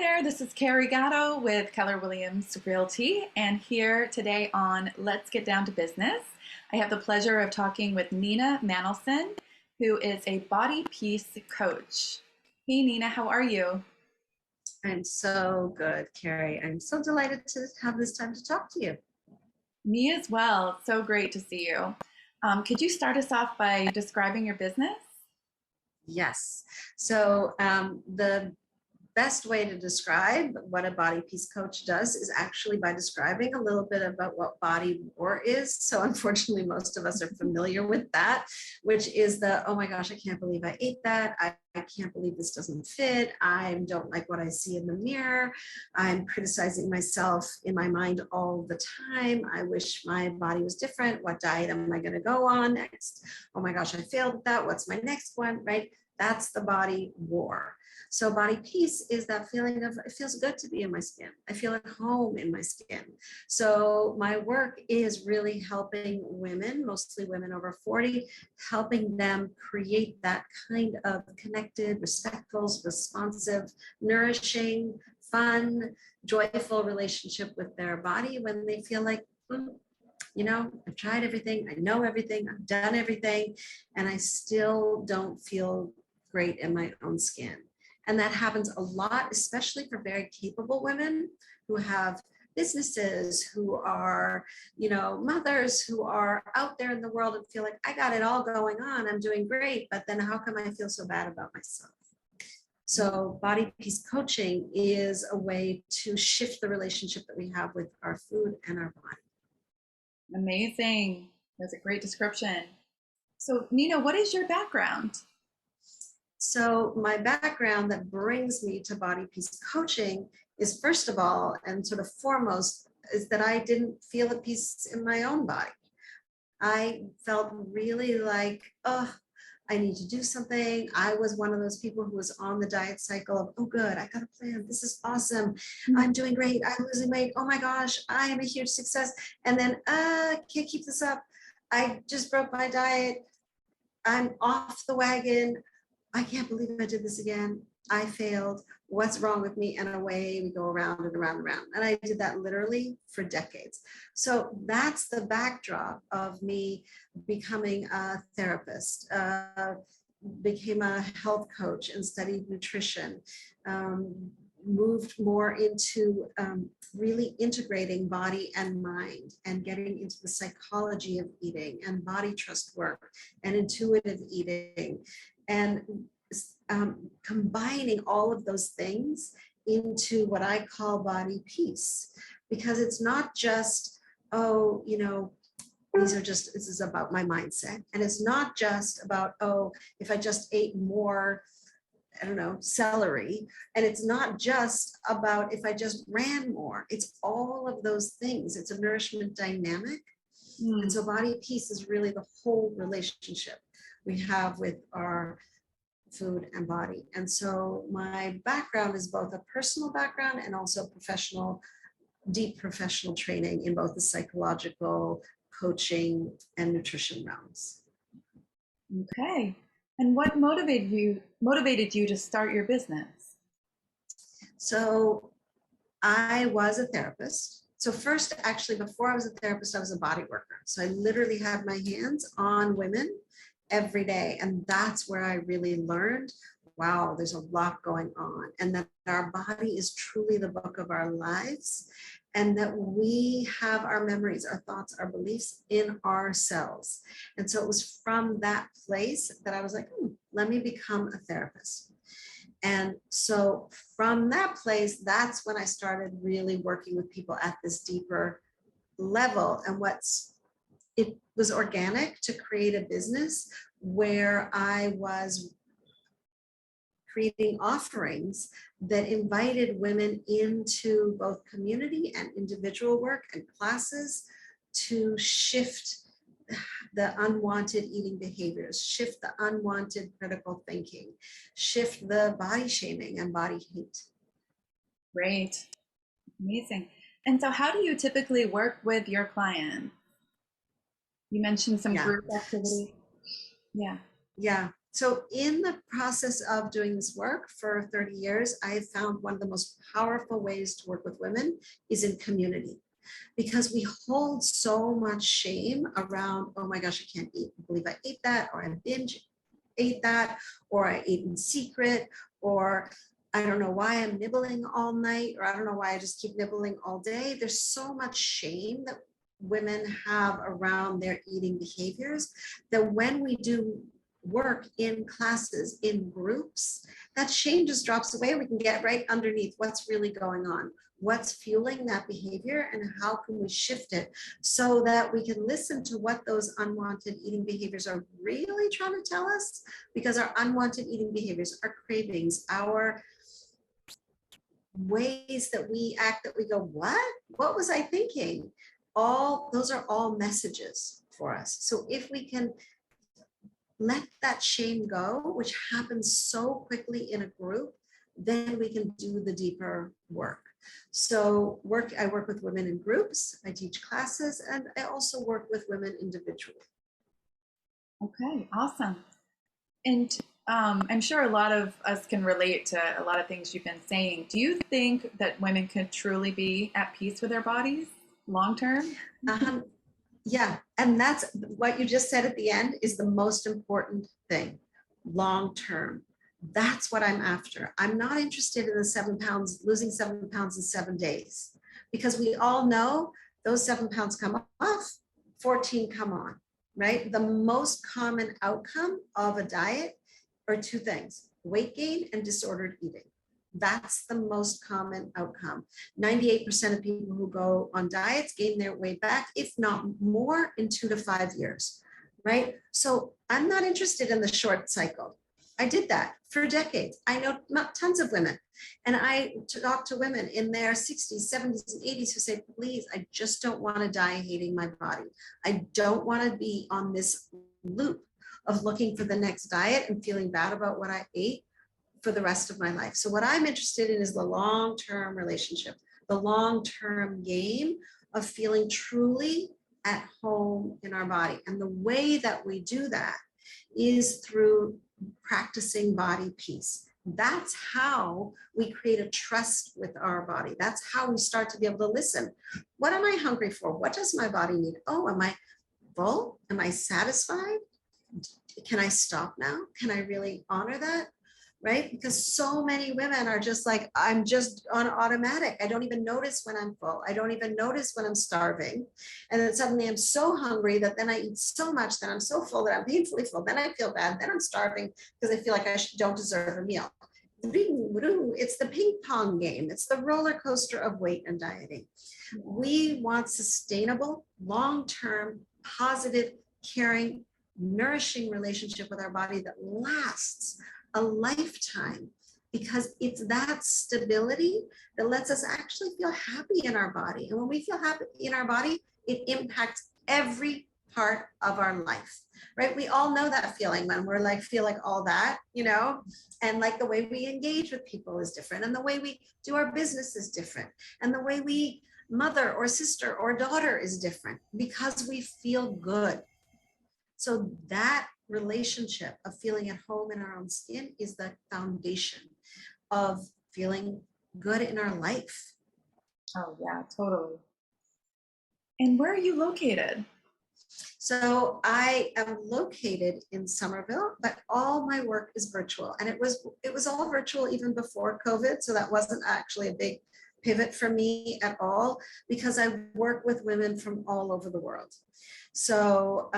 there, this is Carrie Gatto with Keller Williams Realty, and here today on Let's Get Down to Business, I have the pleasure of talking with Nina Manolson, who is a body peace coach. Hey Nina, how are you? I'm so good, Carrie. I'm so delighted to have this time to talk to you. Me as well. It's so great to see you. Could you start us off by describing your business? Yes. The best way to describe what a body peace coach does is actually by describing a little bit about what body war is. So unfortunately, most of us are familiar with that, which is oh my gosh, I can't believe I ate that. I can't believe this doesn't fit. I don't like what I see in the mirror. I'm criticizing myself in my mind all the time. I wish my body was different. What diet am I going to go on next? Oh my gosh, I failed at that. What's my next one, right? That's the body war. So body peace is that feeling of it feels good to be in my skin. I feel at home in my skin. So my work is really helping women, mostly women over 40, helping them create that kind of connected, respectful, responsive, nourishing, fun, joyful relationship with their body when they feel like, I've tried everything, I know everything, I've done everything, and I still don't feel great in my own skin. And that happens a lot, especially for very capable women who have businesses, who are, mothers who are out there in the world and feel like I got it all going on, I'm doing great, but then how come I feel so bad about myself? So body peace coaching is a way to shift the relationship that we have with our food and our body. Amazing. That's a great description. So Nina, what is your background? So my background that brings me to body peace coaching is, first of all, and sort of foremost, is that I didn't feel at peace in my own body. I felt really like, oh, I need to do something. I was one of those people who was on the diet cycle of, oh, good, I got a plan. This is awesome. I'm doing great. I'm losing weight. Oh my gosh, I am a huge success. And then, can't keep this up. I just broke my diet. I'm off the wagon. I can't believe I did this again. I failed. What's wrong with me? And away we go around and around and around. And I did that literally for decades. So that's the backdrop of me becoming a therapist, became a health coach and studied nutrition, moved more into really integrating body and mind and getting into the psychology of eating and body trust work and intuitive eating, and combining all of those things into what I call body peace, because it's not just, this is about my mindset. And it's not just about, if I just ate more, I don't know, celery. And it's not just about if I just ran more. It's all of those things. It's a nourishment dynamic. And so body peace is really the whole relationship we have with our food and body. And so my background is both a personal background and also professional, deep professional training in both the psychological, coaching, and nutrition realms. Okay. And what motivated you to start your business? So I was a therapist. So first, actually, before I was a therapist, I was a body worker. So I literally had my hands on women every day. And that's where I really learned, wow, there's a lot going on. And that our body is truly the book of our lives. And that we have our memories, our thoughts, our beliefs in ourselves. And so it was from that place that I was like, let me become a therapist. And so from that place, that's when I started really working with people at this deeper level. And it was organic to create a business where I was creating offerings that invited women into both community and individual work and classes to shift the unwanted eating behaviors, shift the unwanted critical thinking, shift the body shaming and body hate. Great. Amazing. And so how do you typically work with your clients? You mentioned some Yeah. group activity. Yeah. Yeah. So in the process of doing this work for 30 years, I have found one of the most powerful ways to work with women is in community, because we hold so much shame around, oh my gosh, I can't eat, I believe I ate that, or I binge ate that, or I ate in secret, or I don't know why I'm nibbling all night, or I don't know why I just keep nibbling all day. There's so much shame that women have around their eating behaviors that when we do work in classes, in groups, that shame just drops away. We can get right underneath what's really going on, what's fueling that behavior, and how can we shift it so that we can listen to what those unwanted eating behaviors are really trying to tell us, because our unwanted eating behaviors, our cravings, our ways that we act, that we go, what was I thinking? All those are all messages for us. So if we can let that shame go, which happens so quickly in a group, then we can do the deeper work. So I work with women in groups, I teach classes, and I also work with women individually. Okay, awesome. And I'm sure a lot of us can relate to a lot of things you've been saying. Do you think that women can truly be at peace with their bodies long term? Um, yeah, and that's what you just said at the end is the most important thing, long term. That's what I'm after. I'm not interested in the 7 pounds, losing 7 pounds in 7 days, because we all know those 7 pounds come off, 14 come on, right? The most common outcome of a diet are two things: weight gain and disordered eating. That's the most common outcome. 98% of people who go on diets gain their weight back, if not more, in 2 to 5 years, right? So I'm not interested in the short cycle. I did that for decades. I know tons of women, and I talk to women in their 60s, 70s, and 80s who say, please, I just don't want to die hating my body. I don't want to be on this loop of looking for the next diet and feeling bad about what I ate for the rest of my life. So what I'm interested in is the long-term relationship, the long-term game of feeling truly at home in our body. And the way that we do that is through practicing body peace. That's how we create a trust with our body. That's how we start to be able to listen. What am I hungry for? What does my body need? Oh, am I full? Am I satisfied? Can I stop now? Can I really honor that? Right? Because so many women are just like, I'm just on automatic. I don't even notice when I'm full. I don't even notice when I'm starving. And then suddenly I'm so hungry that then I eat so much that I'm so full that I'm painfully full. Then I feel bad. Then I'm starving because I feel like don't deserve a meal. It's the ping pong game. It's the roller coaster of weight and dieting. We want sustainable, long-term, positive, caring, nourishing relationship with our body that lasts a lifetime, because it's that stability that lets us actually feel happy in our body. And when we feel happy in our body, it impacts every part of our life, right? We all know that feeling when we're like, feel like all that, and like the way we engage with people is different, and the way we do our business is different, and the way we mother or sister or daughter is different, because we feel good. So that relationship of feeling at home in our own skin is the foundation of feeling good in our life. Oh, yeah, totally. And where are you located? So I am located in Somerville, but all my work is virtual, and it was all virtual even before COVID. So that wasn't actually a big pivot for me at all, because I work with women from all over the world. So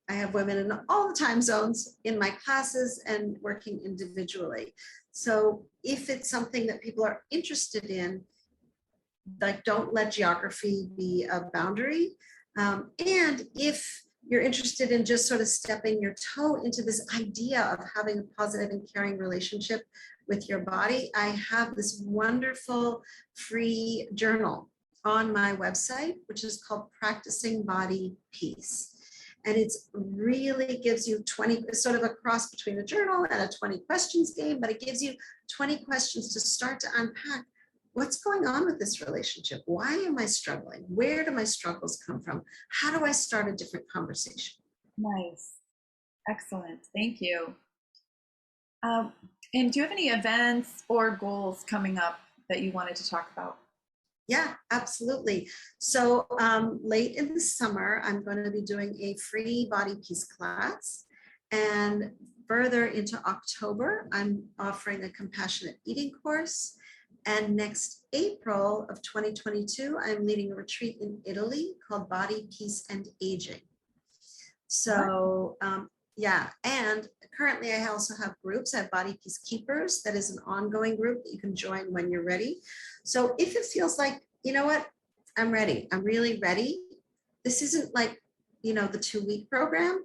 I have women in all the time zones in my classes and working individually. So if it's something that people are interested in, like, don't let geography be a boundary. And if you're interested in just sort of stepping your toe into this idea of having a positive and caring relationship with your body, I have this wonderful free journal on my website, which is called Practicing Body Peace. And it really gives you 20, sort of a cross between a journal and a 20 questions game, but it gives you 20 questions to start to unpack what's going on with this relationship. Why am I struggling? Where do my struggles come from? How do I start a different conversation? Nice. Excellent. Thank you. Um, and do you have any events or goals coming up that you wanted to talk about? Yeah, absolutely. So late in the summer, I'm going to be doing a free body peace class. And further into October, I'm offering a compassionate eating course. And next April of 2022, I'm leading a retreat in Italy called Body, Peace, and Aging. What? So yeah, and currently I also have groups. I have Body Peace Keepers. That is an ongoing group that you can join when you're ready. So if it feels like, you know what, I'm ready, I'm really ready. This isn't like, the 2-week program.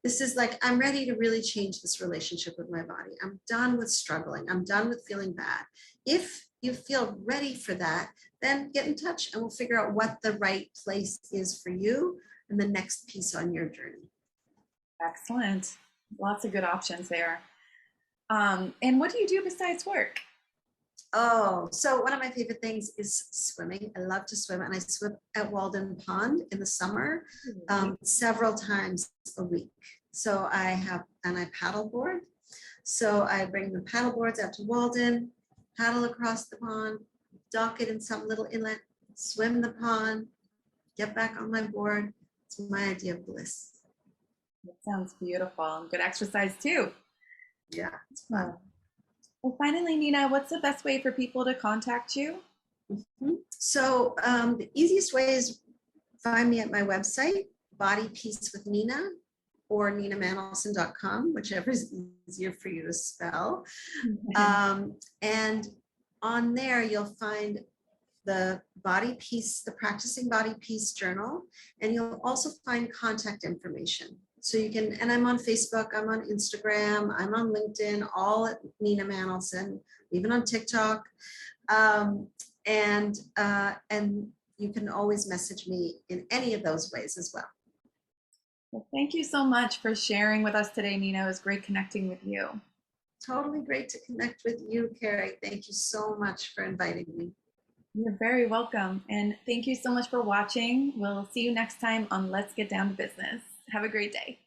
This is like, I'm ready to really change this relationship with my body. I'm done with struggling. I'm done with feeling bad. If you feel ready for that, then get in touch and we'll figure out what the right place is for you and the next piece on your journey. Excellent. Lots of good options there. And what do you do besides work? Oh, so one of my favorite things is swimming. I love to swim, and I swim at Walden Pond in the summer several times a week. So I paddleboard. So I bring the paddle boards out to Walden, paddle across the pond, dock it in some little inlet, swim the pond, get back on my board. It's my idea of bliss. That sounds beautiful and good exercise too. Yeah, it's fun. Well, finally, Nina, what's the best way for people to contact you? So the easiest way is find me at my website, Body Peace with Nina, or ninamanolson.com, whichever is easier for you to spell. And on there, you'll find the Body Peace, the Practicing Body Peace Journal, and you'll also find contact information. So you can, and I'm on Facebook, I'm on Instagram, I'm on LinkedIn, all at Nina Manolson, even on TikTok. And you can always message me in any of those ways as well. Well, thank you so much for sharing with us today, Nina. It was great connecting with you. Totally great to connect with you, Carrie. Thank you so much for inviting me. You're very welcome. And thank you so much for watching. We'll see you next time on Let's Get Down to Business. Have a great day.